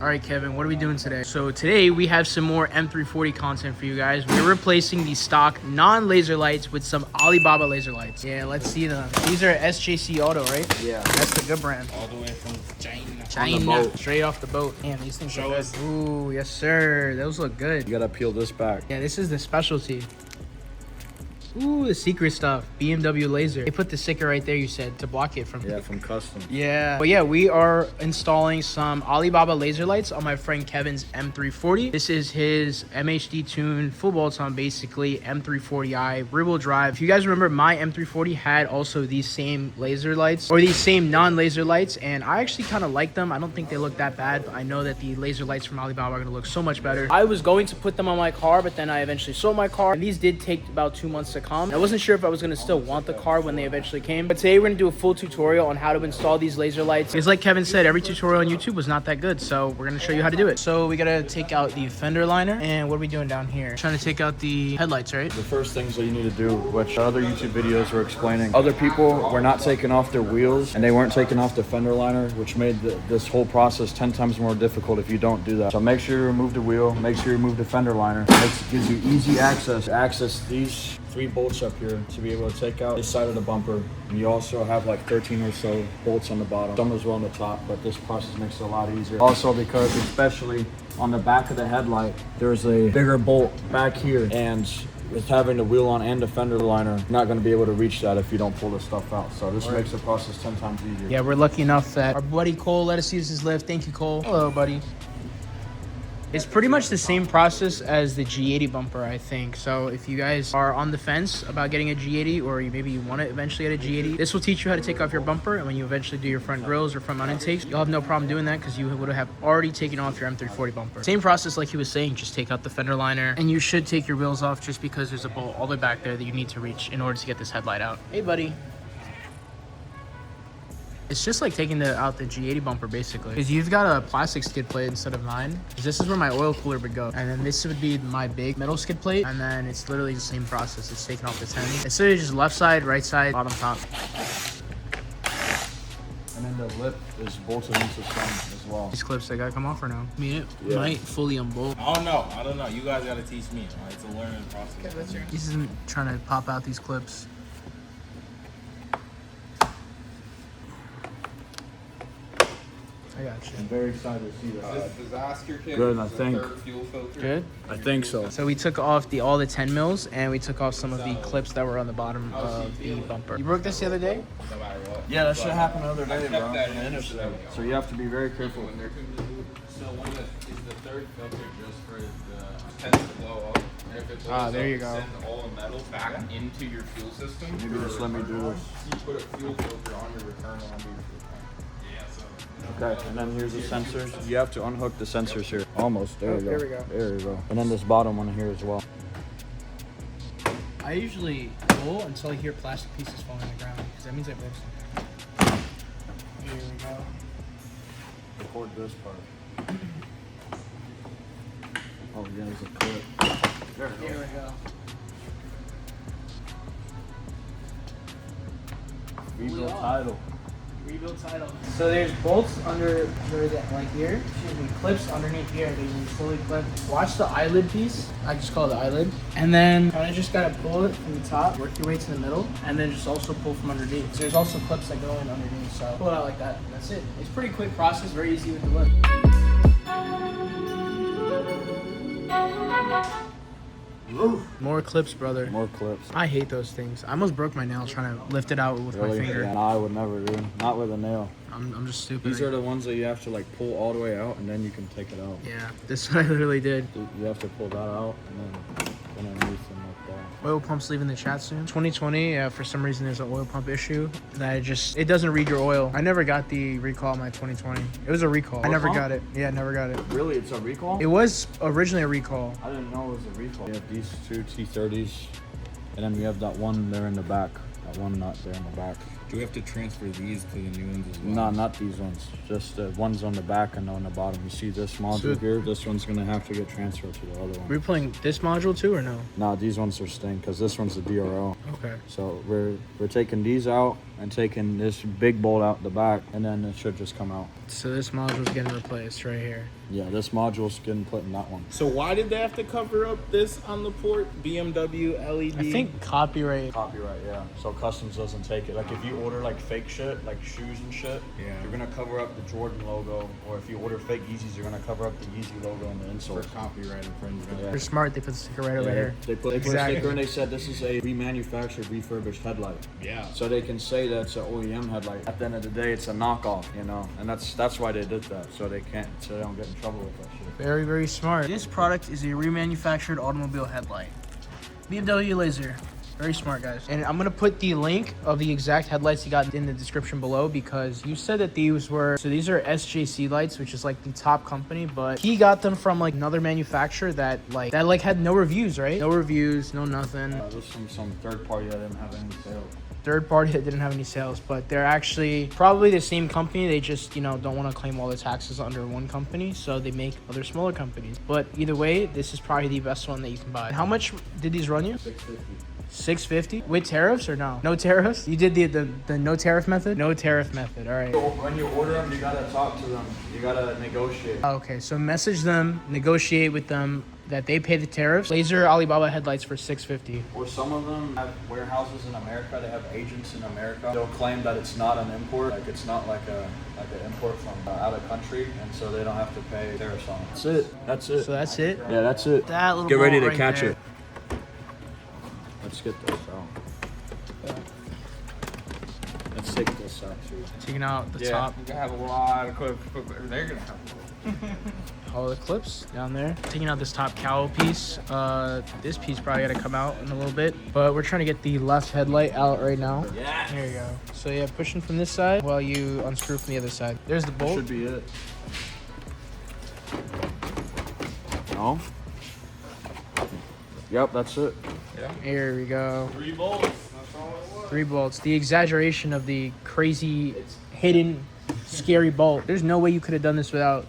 All right, Kevin, what are we doing today? So today we have some more M340 content for you guys. We're replacing the stock non-laser lights with some Alibaba laser lights. Yeah, let's see them. These are SJC Auto, right? Yeah. That's the good brand. All the way from China. China. Straight off the boat. Damn, these things Show look us. good. Ooh, yes, sir. Those look good. You gotta peel this back. Yeah, this is the specialty. Ooh, the secret stuff. BMW laser. They put the sticker right there, you said, to block it from... Yeah, from custom. Yeah. But yeah, we are installing some Alibaba laser lights on my friend Kevin's M340. This is his MHD tuned full bolts on basically M340i rear wheel drive. If you guys remember, my M340 had also these same laser lights or these same non-laser lights, and I actually kind of like them. I don't think they look that bad, but I know that the laser lights from Alibaba are going to look so much better. I was going to put them on my car, but then I eventually sold my car, and these did take about 2 months to come. I wasn't sure if I was going to still want the car when they eventually came, but today we're going to do a full tutorial on how to install these laser lights. It's like Kevin said, every tutorial on YouTube was not that good, so we're going to show you how to do it. So we got to take out the fender liner, and what are we doing down here? Trying to take out the headlights, right? The first things that you need to do, which other YouTube videos were explaining, other people were not taking off their wheels and they weren't taking off the fender liner, which made this whole process 10 times more difficult if you don't do that. So make sure you remove the wheel, make sure you remove the fender liner. It gives you easy access to access these 3 bolts up here to be able to take out this side of the bumper. And you also have like 13 or so bolts on the bottom, some as well on the top, but this process makes it a lot easier. Also because especially on the back of the headlight, there's a bigger bolt back here, and with having the wheel on and the fender liner, you're not going to be able to reach that if you don't pull this stuff out. So this makes the process 10 times easier. Yeah, we're lucky enough that our buddy Cole let us use his lift. Thank you, Cole. Hello, buddy. It's pretty much the same process as the G80 bumper, I think. So if you guys are on the fence about getting a G80, or maybe you want to eventually get a G80, this will teach you how to take off your bumper. And when you eventually do your front grills or front mount intakes, you'll have no problem doing that because you would have already taken off your M340 bumper. Same process like he was saying, just take out the fender liner. And you should take your wheels off just because there's a bolt all the way back there that you need to reach in order to get this headlight out. Hey, buddy. It's just like taking out the G80 bumper basically, because you've got a plastic skid plate instead of mine. This is where my oil cooler would go, and then this would be my big metal skid plate, and then it's literally the same process. It's taking off the 10. It's literally just left side, right side, bottom, top. And then the lip is bolted into some as well. These clips, they gotta come off or no? I mean, it Yeah. might fully unbolt. I don't know. You guys gotta teach me. All right? It's a learning process. This isn't trying to pop out these clips. I got you. I'm very excited to see that. Is this disaster kit? Good, Is I this the think. third fuel filter? Good. I think so. So we took off all the 10 mils, and we took off some of the clips that were on the bottom of the bumper. You broke this the other day? No matter what. Yeah, that should happen the other day, I kept bro. that In the in, interstate. So you have to be very careful. When they're so one is the third filter just for the tends to blow up. And if it blows there up, you go. Send all the metal back into your fuel system. Maybe just let me do this. You put a fuel filter on your return onto your fuel tank. Yeah, so. Okay, and then here's the sensors. You have to unhook the sensors here. Almost. There Oh, you go. there we go. There you go. And then this bottom one here as well. I usually pull until I hear plastic pieces falling on the ground, because that means I broke something. Here we go. Record this part. Oh, yeah, there's a clip. There it Here goes. we go. Rebuild title. Rebuild title. So there's bolts under like here. Excuse me, clips underneath here. They can fully clip. Watch the eyelid piece. I just call it the eyelid. And then kind of just gotta pull it from the top, work your way to the middle, and then just also pull from underneath. So there's also clips that go in underneath. So pull it out like that. And that's it. It's a pretty quick process. Very easy with the lift. More clips, brother. More clips. I hate those things. I almost broke my nail trying to lift it out with my Really? finger. Yeah, no, I would never do. Not with a nail. I'm just stupid. These are the ones that you have to like pull all the way out and then you can take it out. Yeah, this is what I literally did. You have to pull that out and then underneath and like that. Oil pump's leaving the chat soon. 2020, for some reason there's an oil pump issue that it doesn't read your oil. I never got the recall on my 2020. It was a recall. I never Recall? got it. Yeah, never got it. Really? It's a recall? It was originally a recall. I didn't know it was a recall. We have these 2 T30s and then we have that one there in the back. That one nut there in the back. Do we have to transfer these to the new ones as well? No, not these ones. Just the ones on the back and on the bottom. You see this module here? This one's gonna have to get transferred to the other one. We're playing this module too, or no? No, these ones are staying because this one's the DRL. Okay. So we're taking these out and taking this big bolt out the back, and then it should just come out. So this module's getting replaced right here. Yeah, this module's getting put in that one. So why did they have to cover up this on the port? BMW LED? I think copyright. Copyright, yeah. So customs doesn't take it. Like if you order like fake shit, like shoes and shit, Yeah. you're gonna cover up the Jordan logo, or if you order fake Yeezys, you're gonna cover up the Yeezy logo on the for insole. copyright infringement. Yeah. They're smart. They put the sticker right over here. They put a Exactly. sticker and they said this is a remanufactured, refurbished headlight. Yeah. So they can say that it's an OEM headlight. At the end of the day, it's a knockoff, you know, and that's why they did that, so they don't get in trouble with that shit. Very, very smart. This product is a remanufactured automobile headlight. BMW laser. Very smart, guys. And I'm gonna put the link of the exact headlights you got in the description below, because you said that these were, so these are SJC lights, which is like the top company, but he got them from like another manufacturer that had no reviews, right? No reviews, no nothing. This is from some third party that didn't have any sales. Third party that didn't have any sales, but they're actually probably the same company. They just, you know, don't want to claim all the taxes under one company, so they make other smaller companies. But either way, this is probably the best one that you can buy. How much did these run you? $650 with tariffs or no? No tariffs? You did the no tariff method? No tariff method. All right. When you order them, you gotta talk to them. You gotta negotiate. Okay, so message them, negotiate with them that they pay the tariffs. Laser Alibaba headlights for $650. Or some of them have warehouses in America. They have agents in America. They'll claim that it's not an import, like it's not like an import from out of country, and so they don't have to pay tariffs on it. That's it. That's it. So that's it. Yeah, that's it. That little Get ready ball to right catch there. it. Let's get this out. Let's take this out too. Taking out the Yeah, top. you have a lot of clips. They're gonna have. All the clips down there. Taking out this top cowl piece. This piece probably gotta come out in a little bit, but we're trying to get the left headlight out right now. Yeah. There you go. So yeah, pushing from this side while you unscrew from the other side. There's the bolt. Should be it. No. Yep, that's it. Here we go. 3 bolts. That's all it was. 3 bolts. The exaggeration of the crazy, hidden, scary bolt. There's no way you could have done this without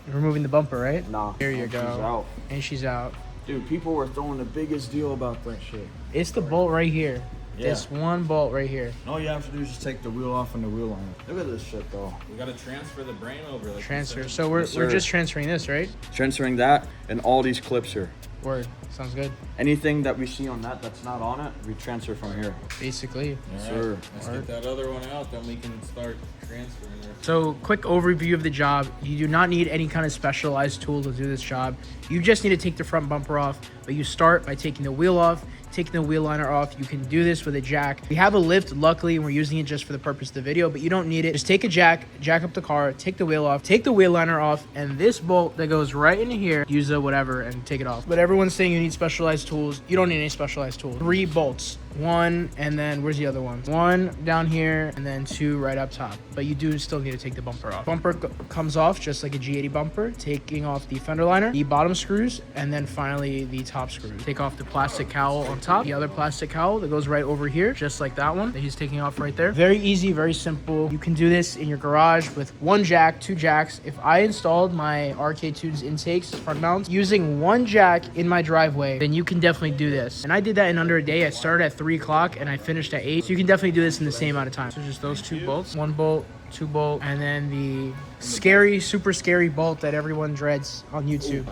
removing the bumper, right? Nah. Here you She's go. out. And she's out. Dude, people were throwing the biggest deal about that shit. It's the bolt right here. Yeah. This one bolt right here. All you have to do is just take the wheel off and the wheel liner. Look at this shit though. We gotta transfer the brain over. Like you Transfer. said. So we're Yes, sir. just transferring this, right? Transferring that and all these clips here. Word. Sounds good. Anything that we see on that's not on it, we transfer from here. Basically. All right, Sir. let's get that other one out, then we can start transferring her. So, quick overview of the job. You do not need any kind of specialized tool to do this job. You just need to take the front bumper off, but you start by taking the wheel off, taking the wheel liner off. You can do this with a jack. We have a lift, luckily, and we're using it just for the purpose of the video, but you don't need it. Just take a jack up the car, take the wheel off, take the wheel liner off, and this bolt that goes right into here, use a whatever and take it off. But everyone's saying you need specialized tools. You don't need any specialized tools. 3 bolts. 1, and then where's the other one? 1 down here, and then 2 right up top. But you do still need to take the bumper off. Bumper comes off just like a G80 bumper, taking off the fender liner, the bottom screws, and then finally the top screws. Take off the plastic cowl on top, the other plastic cowl that goes right over here, just like that one that he's taking off right there. Very easy, very simple. You can do this in your garage with 1 jack, 2 jacks. If I installed my RK Tunes intakes front mounts using 1 jack in my driveway, then you can definitely do this. And I did that in under a day. I started at 3 o'clock and I finished at 8. So you can definitely do this in the same amount of time. So just those 2 bolts, 1 bolt, 2 bolt, and then the scary, super scary bolt that everyone dreads on YouTube.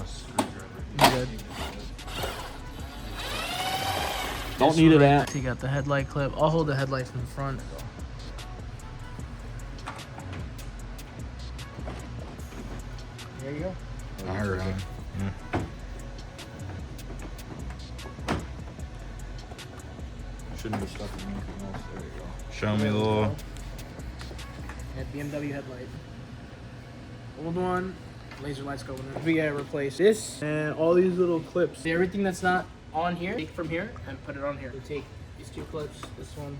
Good. Don't need it at. Take out the headlight clip. I'll hold the headlight from the front. There you go. All right. Shouldn't be stuck in anything else. There you go. Show me a little. That BMW headlight. Old one. Laser lights going in. We gotta replace this and all these little clips. Everything that's not on here, take from here and put it on here. We take these 2 clips, this one.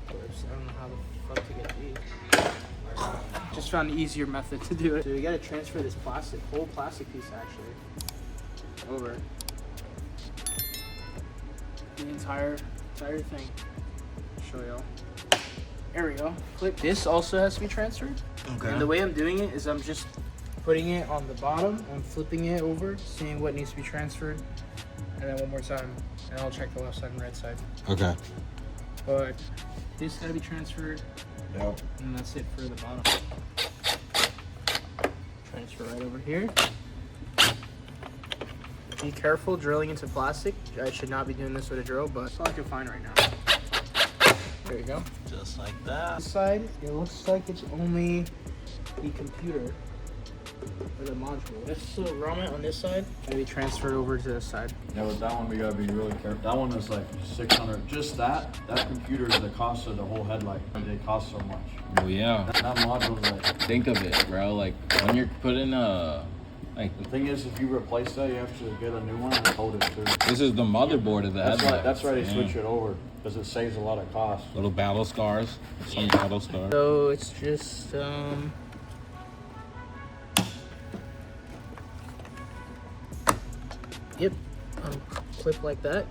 Clips. I don't know how the fuck to get these. Just found an easier method to do it. So we gotta transfer this whole plastic piece actually, over. the entire thing. Show y'all. There we go. Click. This also has to be transferred. Okay. And the way I'm doing it is I'm just putting it on the bottom. I'm flipping it over, seeing what needs to be transferred, and then one more time, and I'll check the left side and right side. Okay. But this gotta be transferred. Yep. And that's it for the bottom. Transfer right over here. Be careful drilling into plastic. I should not be doing this with a drill, but it's all I can find right now. There you go. Just like that. This side, it looks like it's only the computer or the module. This little grommet on this side can be transferred over to this side. Yeah, with that one we gotta be really careful. That one is like 600. Just that computer is the cost of the whole headlight. They cost so much. Oh yeah. That module is like. Think of it, bro. Like when you're putting The thing is, if you replace that, you have to get a new one and hold it too. this is the motherboard of the headlight. That's why they switch it over, because it saves a lot of cost. Little battle scars. Some battle scars. So it's just yep, clip like that.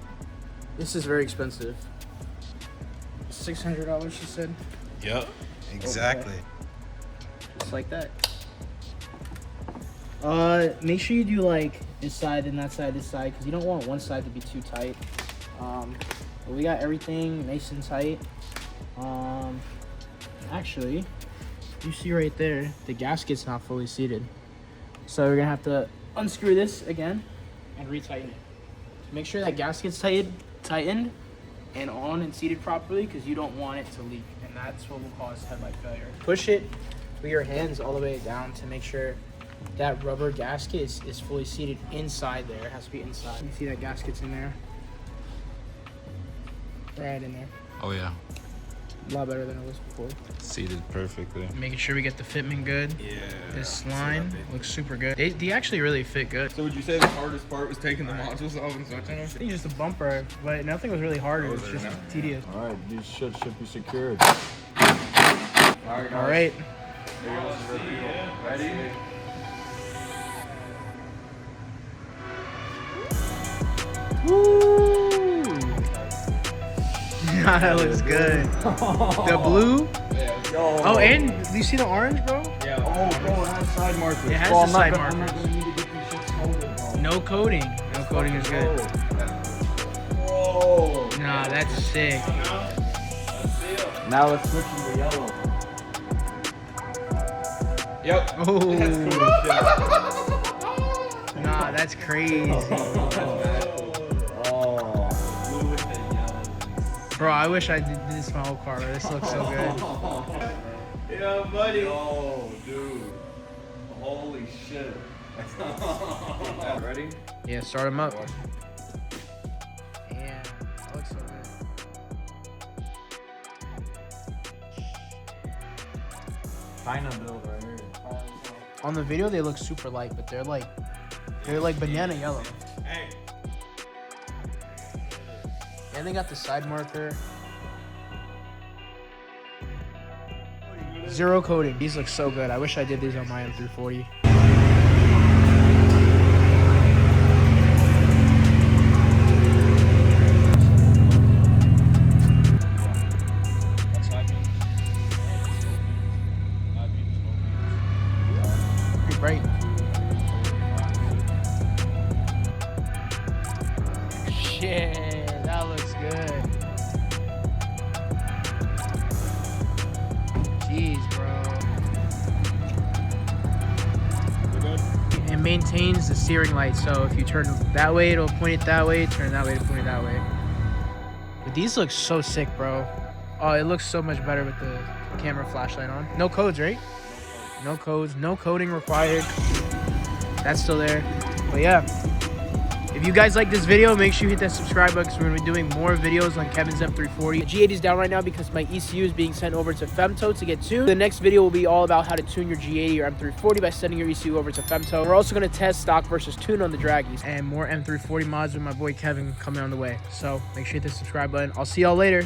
This is very expensive. $600, she said. Yep. Exactly. Just like that. Make sure you do like this side and that side, this side, because you don't want one side to be too tight. But we got everything nice and tight. Actually, you see right there, the gasket's not fully seated. So we're gonna have to unscrew this again and retighten it. Make sure that gasket's tightened and on and seated properly, because you don't want it to leak, and that's what will cause headlight failure. Push it with your hands all the way down to make sure that rubber gasket is fully seated inside there. It has to be inside. You see that gasket's in there? Right in there. Oh yeah. A lot better than it was before. Seated perfectly. Making sure we get the fitment good. Yeah. This line looks super good. They actually really fit good. So would you say the hardest part was taking the modules off and switching them? I think just a bumper, but nothing was really hard. It was just tedious. All right, these should be secured. All right. Ready? Woo! That looks good. The blue. Oh, and do you see the orange, bro? Yeah. Oh, bro, it has side markers. It has Bro, the I'm not side gonna- I'm markers. not gonna need to get these shits coated, bro. No coating. No coating is good. Whoa. Nah, that's sick. Now it's switching to yellow. Yep. Oh. Nah, that's crazy. Oh. Bro, I wish I did this my whole car. This looks so good. Yeah, buddy. Oh, dude. Holy shit. Ready? Yeah, start them up. Yeah, that looks so good. China build right here. On the video, they look super light, but they're like banana yellow. Hey. And they got the side marker. Zero coating. These look so good. I wish I did these on my M340. Pretty bright. Shit, that looks good. Jeez, bro. It maintains the steering light, so if you turn that way, it'll point it that way, turn that way to point it that way. But these look so sick, bro. Oh, it looks so much better with the camera flashlight on. No codes, right? No codes, no coding required. That's still there. But yeah. If you guys like this video, make sure you hit that subscribe button, because we're going to be doing more videos on Kevin's M340. The G80 is down right now because my ECU is being sent over to Femto to get tuned. The next video will be all about how to tune your G80 or M340 by sending your ECU over to Femto. We're also going to test stock versus tune on the Draggies. And more M340 mods with my boy Kevin coming on the way. So make sure you hit the subscribe button. I'll see y'all later.